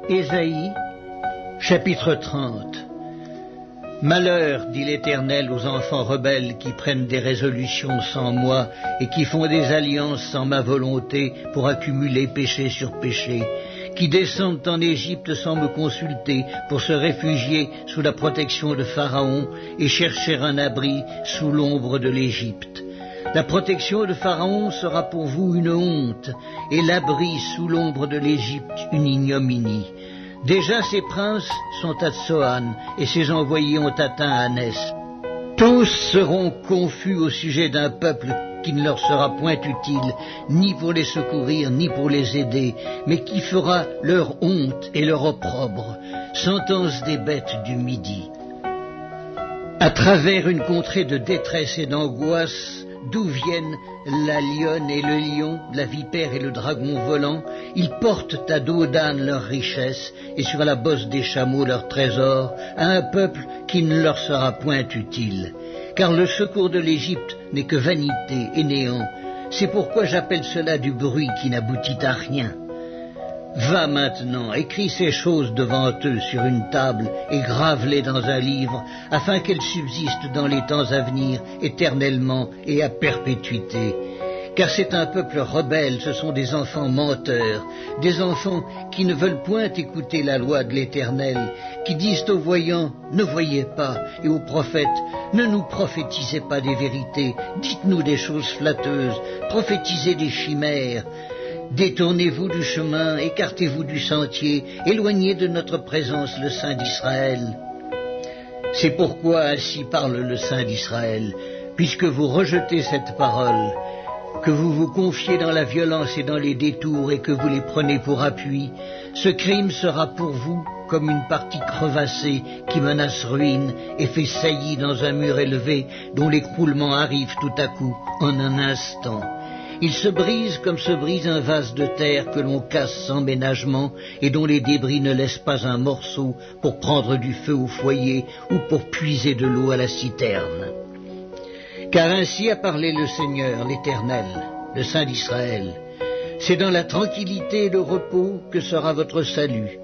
Ésaïe, chapitre 30. Malheur, dit l'Éternel, aux enfants rebelles qui prennent des résolutions sans moi et qui font des alliances sans ma volonté pour accumuler péché sur péché, qui descendent en Égypte sans me consulter pour se réfugier sous la protection de Pharaon et chercher un abri sous l'ombre de l'Égypte. La protection de Pharaon sera pour vous une honte, et l'abri sous l'ombre de l'Égypte une ignominie. Déjà ses princes sont à Tsoan, et ses envoyés ont atteint Anès. Tous seront confus au sujet d'un peuple qui ne leur sera point utile, ni pour les secourir, ni pour les aider, mais qui fera leur honte et leur opprobre, sentence des bêtes du Midi. À travers une contrée de détresse et d'angoisse, d'où viennent la lionne et le lion, la vipère et le dragon volant, ils portent à dos d'âne leurs richesses et sur la bosse des chameaux leurs trésors à un peuple qui ne leur sera point utile. Car le secours de l'Égypte n'est que vanité et néant. C'est pourquoi j'appelle cela du bruit qui n'aboutit à rien. Va maintenant, écris ces choses devant eux sur une table et grave-les dans un livre, afin qu'elles subsistent dans les temps à venir, éternellement et à perpétuité. Car c'est un peuple rebelle, ce sont des enfants menteurs, des enfants qui ne veulent point écouter la loi de l'Éternel, qui disent aux voyants, ne voyez pas, et aux prophètes, ne nous prophétisez pas des vérités, dites-nous des choses flatteuses, prophétisez des chimères. Détournez-vous du chemin, écartez-vous du sentier, éloignez de notre présence le Saint d'Israël. C'est pourquoi ainsi parle le Saint d'Israël, puisque vous rejetez cette parole, que vous vous confiez dans la violence et dans les détours et que vous les prenez pour appui, ce crime sera pour vous comme une partie crevassée qui menace ruine et fait saillie dans un mur élevé dont l'écroulement arrive tout à coup en un instant. Il se brise comme se brise un vase de terre que l'on casse sans ménagement et dont les débris ne laissent pas un morceau pour prendre du feu au foyer ou pour puiser de l'eau à la citerne. Car ainsi a parlé le Seigneur, l'Éternel, le Saint d'Israël. C'est dans la tranquillité et le repos que sera votre salut.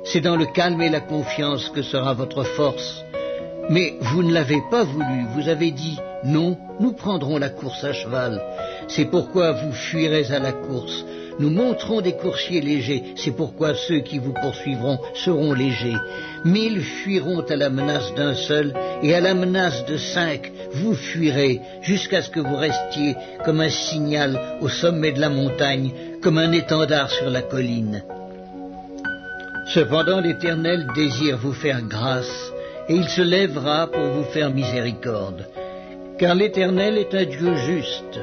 C'est dans le calme et la confiance que sera votre force. Mais vous ne l'avez pas voulu, vous avez dit « Non, nous prendrons la course à cheval ». C'est pourquoi vous fuirez à la course. Nous monterons des coursiers légers, c'est pourquoi ceux qui vous poursuivront seront légers. 1000 fuiront à la menace d'un seul, et à la menace de 5, vous fuirez, jusqu'à ce que vous restiez comme un signal au sommet de la montagne, comme un étendard sur la colline. Cependant l'Éternel désire vous faire grâce, et il se lèvera pour vous faire miséricorde. Car l'Éternel est un Dieu juste.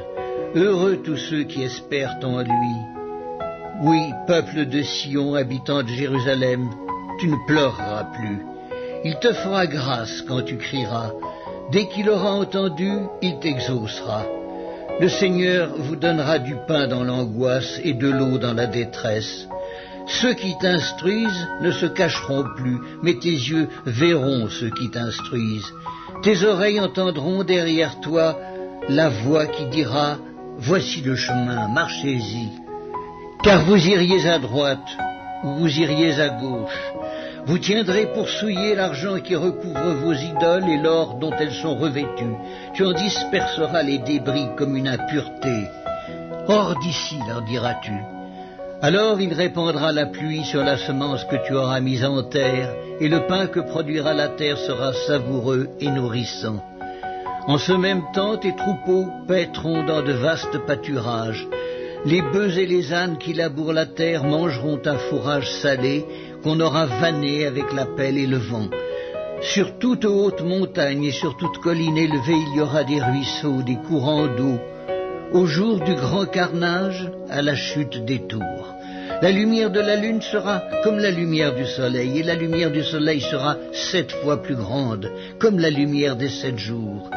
Heureux tous ceux qui espèrent en lui. Oui, peuple de Sion, habitant de Jérusalem, tu ne pleureras plus. Il te fera grâce quand tu crieras. Dès qu'il aura entendu, il t'exaucera. Le Seigneur vous donnera du pain dans l'angoisse et de l'eau dans la détresse. Ceux qui t'instruisent ne se cacheront plus, mais tes yeux verront ceux qui t'instruisent. Tes oreilles entendront derrière toi la voix qui dira « Voici le chemin, marchez-y ». Car vous iriez à droite ou vous iriez à gauche. Vous tiendrez pour souiller l'argent qui recouvre vos idoles et l'or dont elles sont revêtues. Tu en disperseras les débris comme une impureté. Hors d'ici, leur diras-tu. Alors il répandra la pluie sur la semence que tu auras mise en terre, et le pain que produira la terre sera savoureux et nourrissant. En ce même temps, tes troupeaux paîtront dans de vastes pâturages. Les bœufs et les ânes qui labourent la terre mangeront un fourrage salé qu'on aura vanné avec la pelle et le vent. Sur toute haute montagne et sur toute colline élevée, il y aura des ruisseaux, des courants d'eau. Au jour du grand carnage, à la chute des tours. La lumière de la lune sera comme la lumière du soleil, et la lumière du soleil sera 7 fois plus grande, comme la lumière des 7 jours.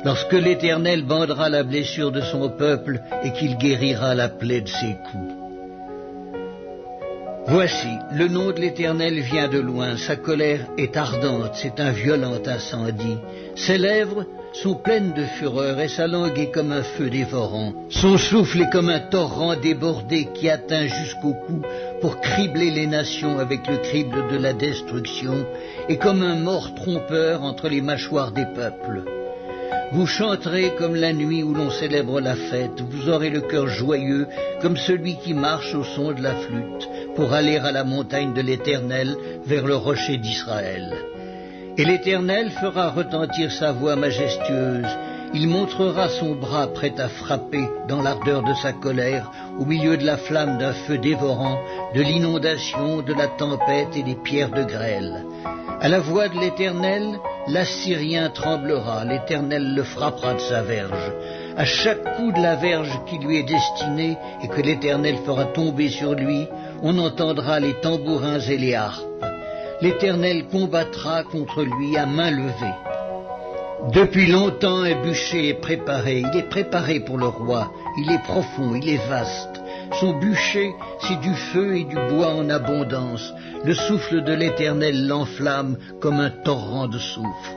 Lorsque l'Éternel bandera la blessure de son peuple et qu'il guérira la plaie de ses coups. Voici, le nom de l'Éternel vient de loin, sa colère est ardente, c'est un violent incendie. Ses lèvres sont pleines de fureur et sa langue est comme un feu dévorant. Son souffle est comme un torrent débordé qui atteint jusqu'au cou pour cribler les nations avec le crible de la destruction, et comme un mort trompeur entre les mâchoires des peuples. Vous chanterez comme la nuit où l'on célèbre la fête, vous aurez le cœur joyeux comme celui qui marche au son de la flûte, pour aller à la montagne de l'Éternel, vers le rocher d'Israël. Et l'Éternel fera retentir sa voix majestueuse, il montrera son bras prêt à frapper dans l'ardeur de sa colère, au milieu de la flamme d'un feu dévorant, de l'inondation, de la tempête et des pierres de grêle. À la voix de l'Éternel, l'Assyrien tremblera, l'Éternel le frappera de sa verge. À chaque coup de la verge qui lui est destinée et que l'Éternel fera tomber sur lui, on entendra les tambourins et les harpes. L'Éternel combattra contre lui à main levée. Depuis longtemps un bûcher est préparé, il est préparé pour le roi, il est profond, il est vaste. Son bûcher, c'est du feu et du bois en abondance. Le souffle de l'Éternel l'enflamme comme un torrent de soufre.